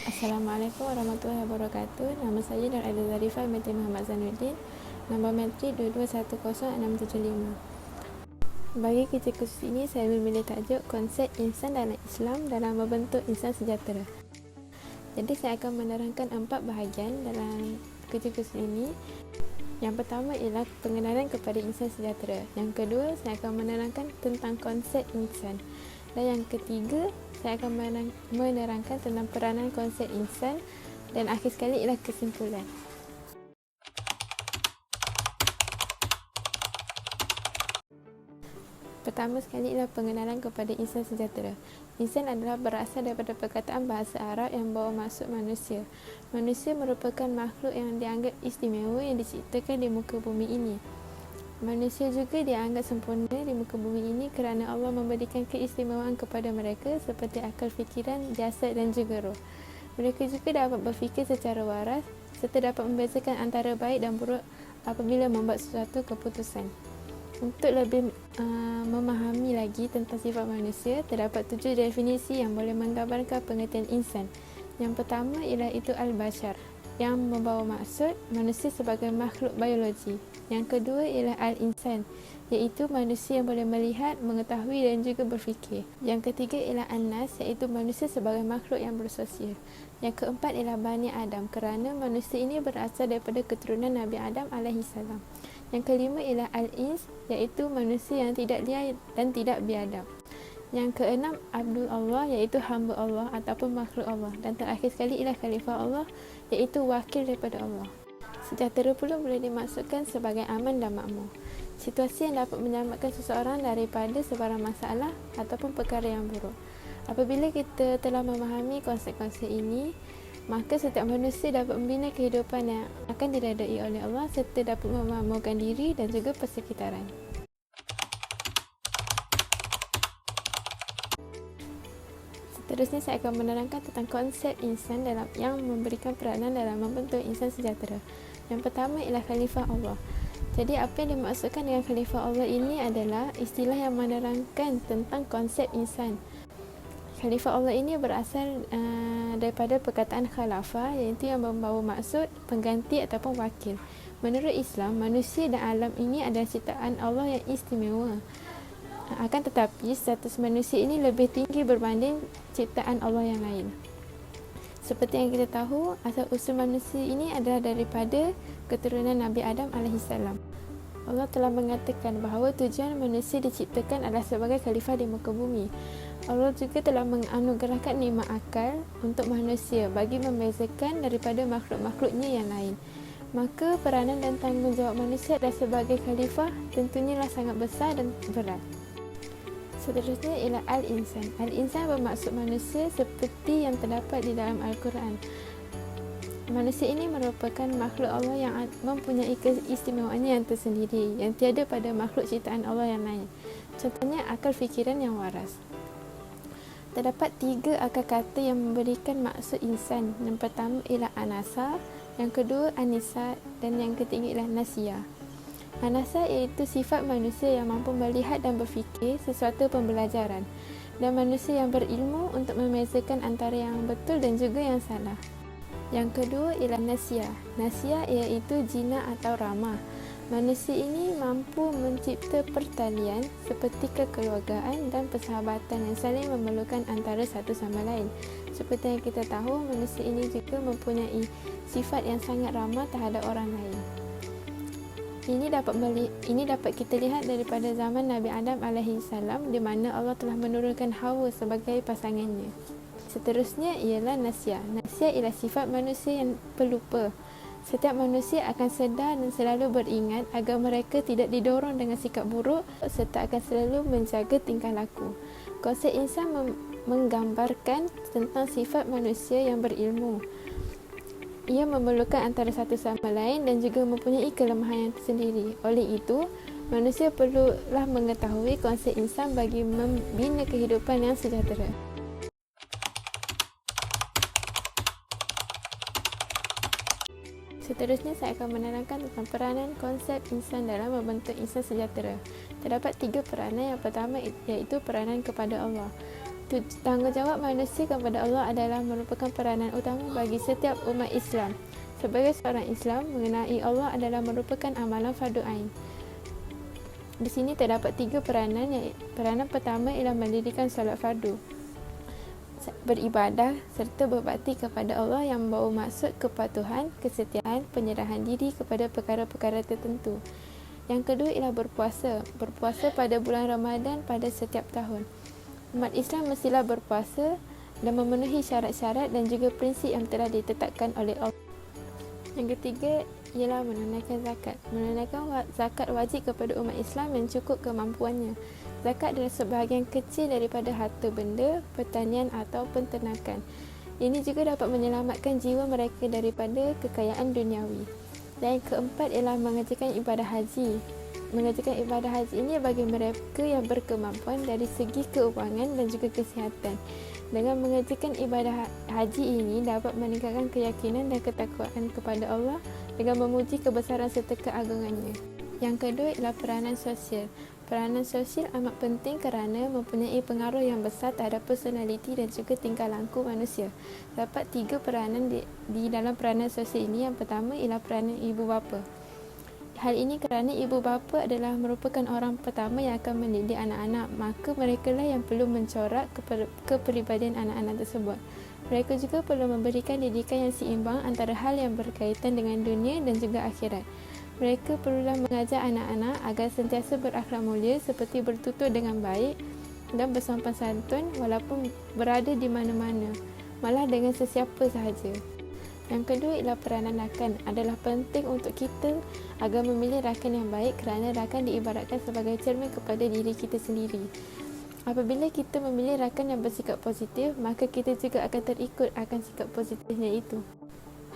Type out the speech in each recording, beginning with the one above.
Assalamualaikum warahmatullahi wabarakatuh. Nama saya Nur Aida Zarifah binti Muhammad Zainuddin. Nombor metrik 22106775. Bagi kerja khusus ini, saya memilih tajuk konsep insan dalam Islam dalam membentuk insan sejahtera. Jadi saya akan menerangkan 4 bahagian dalam kerja khusus ini. Yang pertama ialah pengenalan kepada insan sejahtera. Yang kedua, saya akan menerangkan tentang konsep insan. Dan yang ketiga, saya akan menerangkan tentang peranan konsep insan. Dan akhir sekali ialah kesimpulan. Pertama sekali ialah pengenalan kepada insan sejahtera. Insan adalah berasal daripada perkataan bahasa Arab yang membawa maksud manusia. Manusia merupakan makhluk yang dianggap istimewa yang diciptakan di muka bumi ini. Manusia juga dianggap sempurna di muka bumi ini kerana Allah memberikan keistimewaan kepada mereka seperti akal fikiran, jasad dan juga roh. Mereka juga dapat berfikir secara waras serta dapat membezakan antara baik dan buruk apabila membuat sesuatu keputusan. Untuk lebih memahami lagi tentang sifat manusia, terdapat 7 definisi yang boleh menggambarkan pengertian insan. Yang pertama ialah itu al-bashar, yang membawa maksud manusia sebagai makhluk biologi. Yang kedua ialah al-insan, iaitu manusia yang boleh melihat, mengetahui dan juga berfikir. Yang ketiga ialah an-nas, iaitu manusia sebagai makhluk yang bersosial. Yang keempat ialah Bani Adam, kerana manusia ini berasal daripada keturunan Nabi Adam alaihissalam. Yang kelima ialah al-ins, iaitu manusia yang tidak liar dan tidak biadab. Yang keenam Abdul Allah, iaitu hamba Allah ataupun makhluk Allah. Dan terakhir sekali ialah Khalifah Allah, iaitu wakil daripada Allah. Sejahtera pula boleh dimaksudkan sebagai aman dan makmur, situasi yang dapat menyelamatkan seseorang daripada sebarang masalah ataupun perkara yang buruk. Apabila kita telah memahami konsep-konsep ini, maka setiap manusia dapat membina kehidupan yang akan diredai oleh Allah serta dapat memakmurkan diri dan juga persekitaran. Seterusnya saya akan menerangkan tentang konsep insan yang memberikan peranan dalam membentuk insan sejahtera. Yang pertama ialah Khalifah Allah. Jadi apa yang dimaksudkan dengan Khalifah Allah ini adalah istilah yang menerangkan tentang konsep insan. Khalifah Allah ini berasal daripada perkataan khalafah, iaitu yang membawa maksud pengganti ataupun wakil. Menurut Islam, manusia dan alam ini adalah ciptaan Allah yang istimewa. Akan tetapi, status manusia ini lebih tinggi berbanding ciptaan Allah yang lain. Seperti yang kita tahu, asal-usul manusia ini adalah daripada keturunan Nabi Adam alaihissalam. Allah telah mengatakan bahawa tujuan manusia diciptakan adalah sebagai khalifah di muka bumi. Allah juga telah menganugerahkan nikmat akal untuk manusia bagi membezakan daripada makhluk-makhluknya yang lain. Maka peranan dan tanggungjawab manusia adalah sebagai khalifah tentunya sangat besar dan berat. Seterusnya ialah al-insan. Al-insan bermaksud manusia seperti yang terdapat di dalam Al-Quran. Manusia ini merupakan makhluk Allah yang mempunyai keistimewaannya yang tersendiri, yang tiada pada makhluk ciptaan Allah yang lain. Contohnya akal fikiran yang waras. Terdapat 3 akar kata yang memberikan maksud insan. Yang pertama ialah anasa, yang kedua anisa dan yang ketiga ialah nasia. Anasa iaitu sifat manusia yang mampu melihat dan berfikir sesuatu pembelajaran, dan manusia yang berilmu untuk membezakan antara yang betul dan juga yang salah. Yang kedua ialah nasia. Nasia iaitu jinak atau ramah. Manusia ini mampu mencipta pertalian seperti kekeluargaan dan persahabatan yang saling memerlukan antara satu sama lain. Seperti yang kita tahu, manusia ini juga mempunyai sifat yang sangat ramah terhadap orang lain. Ini dapat kita lihat daripada zaman Nabi Adam alaihissalam, di mana Allah telah menurunkan Hawa sebagai pasangannya. Seterusnya ialah nasia. Nasia ialah sifat manusia yang pelupa. Setiap manusia akan sedar dan selalu beringat agar mereka tidak didorong dengan sikap buruk serta akan selalu menjaga tingkah laku. Konsep insan menggambarkan tentang sifat manusia yang berilmu. Ia memerlukan antara satu sama lain dan juga mempunyai kelemahan yang tersendiri. Oleh itu, manusia perlulah mengetahui konsep insan bagi membina kehidupan yang sejahtera. Seterusnya saya akan menerangkan tentang peranan konsep insan dalam membentuk insan sejahtera. Terdapat 3 peranan. Yang pertama iaitu peranan kepada Allah. Tanggungjawab manusia kepada Allah adalah merupakan peranan utama bagi setiap umat Islam. Sebagai seorang Islam, mengenai Allah adalah merupakan amalan fardu ain. Di sini terdapat 3 peranan. Peranan pertama ialah mendirikan solat fardu, beribadah serta berbakti kepada Allah yang membawa maksud kepatuhan, kesetiaan, penyerahan diri kepada perkara-perkara tertentu. Yang kedua ialah berpuasa pada bulan Ramadan pada setiap tahun. Umat Islam mestilah berpuasa dan memenuhi syarat-syarat dan juga prinsip yang telah ditetapkan oleh Allah. Yang ketiga ialah menunaikan zakat. Menunaikan zakat wajib kepada umat Islam yang cukup kemampuannya. Zakat adalah sebahagian kecil daripada harta benda, pertanian atau penternakan. Ini juga dapat menyelamatkan jiwa mereka daripada kekayaan duniawi. Dan yang keempat ialah mengerjakan ibadah haji. Mengerjakan ibadah haji ini bagi mereka yang berkemampuan dari segi keuangan dan juga kesihatan. Dengan mengerjakan ibadah haji ini dapat meningkatkan keyakinan dan ketakwaan kepada Allah dengan memuji kebesaran serta keagungannya. Yang kedua ialah peranan sosial. Peranan sosial amat penting kerana mempunyai pengaruh yang besar terhadap personaliti dan juga tingkah laku manusia. Dapat 3 peranan di dalam peranan sosial ini. Yang pertama ialah peranan ibu bapa. Hal ini kerana ibu bapa adalah merupakan orang pertama yang akan mendidik anak-anak, maka mereka lah yang perlu mencorak kepribadian anak-anak tersebut. Mereka juga perlu memberikan didikan yang seimbang antara hal yang berkaitan dengan dunia dan juga akhirat. Mereka perlulah mengajar anak-anak agar sentiasa berakhlak mulia seperti bertutur dengan baik dan bersopan santun walaupun berada di mana-mana, malah dengan sesiapa sahaja. Yang kedua ialah peranan rakan. Adalah penting untuk kita agar memilih rakan yang baik kerana rakan diibaratkan sebagai cermin kepada diri kita sendiri. Apabila kita memilih rakan yang bersikap positif, maka kita juga akan terikut akan sikap positifnya itu.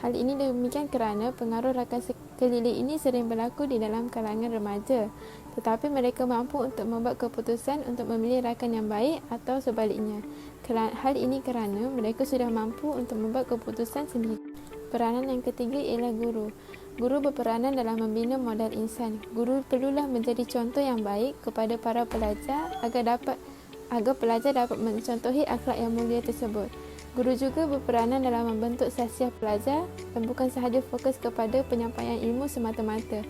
Hal ini demikian kerana pengaruh rakan sekeliling ini sering berlaku di dalam kalangan remaja, tetapi mereka mampu untuk membuat keputusan untuk memilih rakan yang baik atau sebaliknya. Hal ini kerana mereka sudah mampu untuk membuat keputusan sendiri. Peranan yang ketiga ialah guru. Guru berperanan dalam membina modal insan. Guru perlulah menjadi contoh yang baik kepada para pelajar agar pelajar dapat mencontohi akhlak yang mulia tersebut. Guru juga berperanan dalam membentuk sasiah pelajar dan bukan sahaja fokus kepada penyampaian ilmu semata-mata.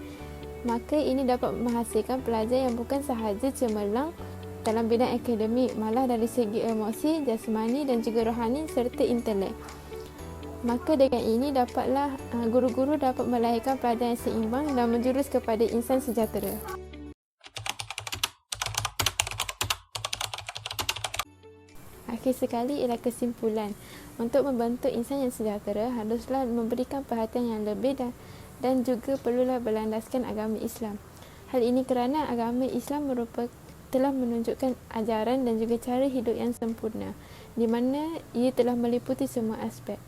Maka ini dapat menghasilkan pelajar yang bukan sahaja cemerlang dalam bidang akademik, malah dari segi emosi, jasmani dan juga rohani serta intelek. Maka dengan ini dapatlah guru-guru dapat melahirkan pelajar yang seimbang dan menjurus kepada insan sejahtera. Akhir sekali ialah kesimpulan. Untuk membentuk insan yang sejahtera, haruslah memberikan perhatian yang lebih dan juga perlulah berlandaskan agama Islam. Hal ini kerana agama Islam telah menunjukkan ajaran dan juga cara hidup yang sempurna, di mana ia telah meliputi semua aspek.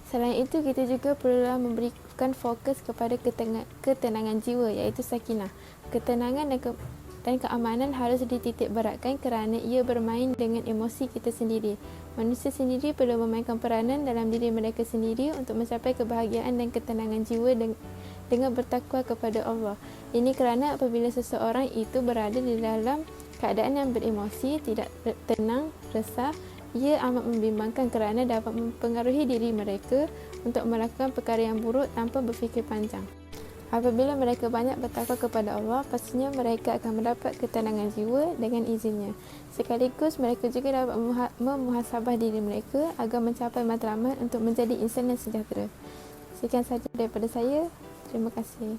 Selain itu, kita juga perlulah memberikan fokus kepada ketenangan jiwa, iaitu sakinah. Ketenangan dan keamanan harus dititik beratkan kerana ia bermain dengan emosi kita sendiri. Manusia sendiri perlu memainkan peranan dalam diri mereka sendiri untuk mencapai kebahagiaan dan ketenangan jiwa dengan bertakwa kepada Allah. Ini kerana apabila seseorang itu berada di dalam keadaan yang beremosi, tidak tenang, resah, ia amat membimbangkan kerana dapat mempengaruhi diri mereka untuk melakukan perkara yang buruk tanpa berfikir panjang. Apabila mereka banyak bertakwa kepada Allah, pastinya mereka akan mendapat ketenangan jiwa dengan izinnya. Sekaligus mereka juga dapat memuhasabah diri mereka agar mencapai matlamat untuk menjadi insan yang sejahtera. Sekian sahaja daripada saya. Terima kasih.